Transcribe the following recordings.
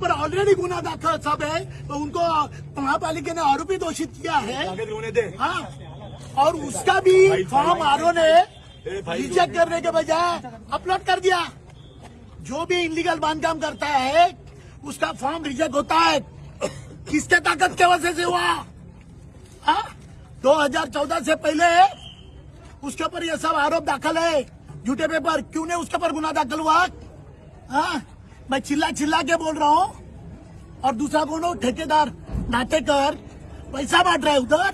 पर already गुना दाखल सब है, तो उनको महापालिका ने आरोपी घोषित किया है। हाँ, और उसका भी फॉर्म आरओ ने रिजेक्ट करने के बजाय अपलोड कर दिया। जो भी इलीगल बांधकाम करता है उसका फॉर्म रिजेक्ट होता है। किसके ताकत के वजह से हुआ? हाँ, 2014 से पहले उसके ऊपर ये सब आरोप दाखिल है, झूठे पेपर। क्यों नहीं उसके ऊपर गुना दाखिल हुआ? हाँ, मैं चिल्ला चिल्ला के बोल रहा हूँ। और दूसरा कौन हो? ठेकेदार नाटेकर पैसा बांट रहा है उधर।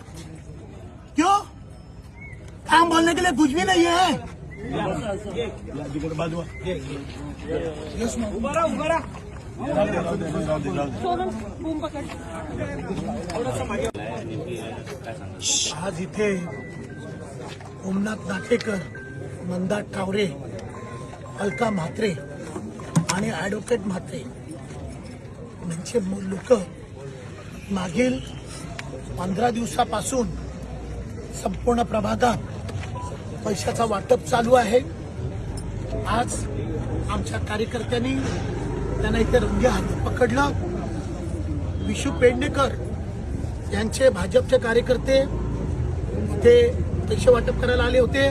क्यों? काम बोलने के लिए कुछ भी नहीं है। आज इथे ओमनाथ नाटेकर, मंदा टावरे, अलका म्हात्रे आणि ॲडव्होकेट म्हात्रे यांचे लोक मागील 15 दिवसापासून संपूर्ण प्रभागात पैशाचा वाटप चालू आहे। आज आमच्या कार्यकर्त्यांनी त्यांना इथे रंगे हाती पकडलं। विशू पेडणेकर यांचे भाजपचे कार्यकर्ते इथे पैसे वाटप करायला आले होते।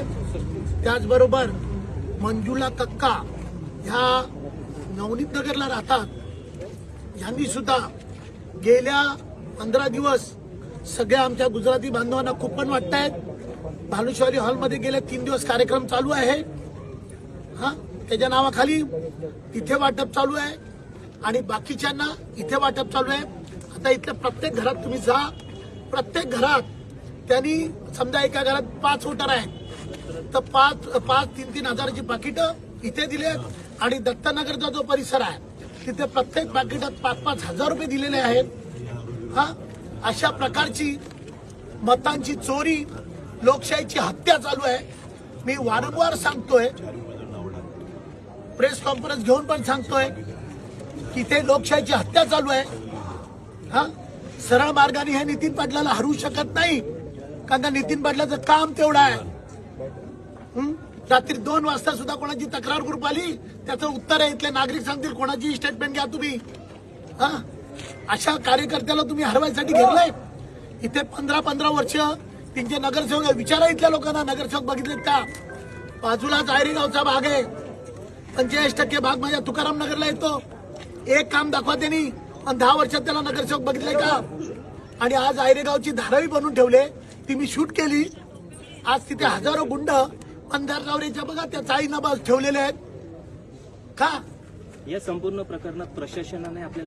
त्याचबरोबर मंजुला कक्का ह्या नवनीत नगरला राहतात। यांनी सुद्धा गेल्या 15 दिवस सगळ्या आमच्या गुजराती बांधवांना कुपन वाटतायत। भानुशाली हॉलमध्ये गेले 3 दिवस कार्यक्रम चालू आहे। हा, त्याच्या नावाखाली तिथे वाटप चालू आहे आणि बाकीच्यांना इथे वाटप चालू आहे। आता इथल्या प्रत्येक घरात तुम्ही जा, प्रत्येक घरात त्यांनी समजा एका घरात 5 वोटर आहेत तर 5-3 हजाराची पाकिटं इथे दिलेत आणि दत्तनगरचा जो परिसर आहे तिथे प्रत्येक पाकिटात 5-5 हजार रुपये दिलेले आहेत। हा, अशा प्रकारची मतांची चोरी, लोकशाहीची हत्या चालू आहे। मी वारंवार सांगतोय, प्रेस कॉन्फरन्स घेऊन पण सांगतोय की ते लोकशाहीची हत्या चालू आहे। हा, सरळ मार्गाने हे नितीन पाटलाला हरवू शकत नाही, कारण का नितीन पाटलाचं काम तेवढं आहे। रात्री 2 वाजता सुद्धा कोणाची तक्रार ग्रुप आली त्याचं उत्तर आहे, इथले नागरिक सांगतील कोणाची स्टेटमेंट घ्या तुम्ही। हा, अशा कार्यकर्त्याला तुम्ही हरवायसाठी घेतलंय। इथे 15 वर्ष त्यांचे नगरसेवक विचारा, इथल्या लोकांना नगरसेवक बघितलेत का? बाजूलाच आयरेगावचा भाग आहे, 45% भाग माझ्या तुकाराम नगरला येतो। एक काम दाखवा त्यांनी, पण 10 वर्षात त्याला नगरसेवक बघितले का? आणि आज आयरेगावची धारावी बनवून ठेवले, ती मी शूट केली। आज तिथे हजारो गुंड अंधारगावरेच्या बघा त्या चाळीनं बस ठेवलेले आहेत का? या संपूर्ण प्रकरणात प्रशासनाने आपल्या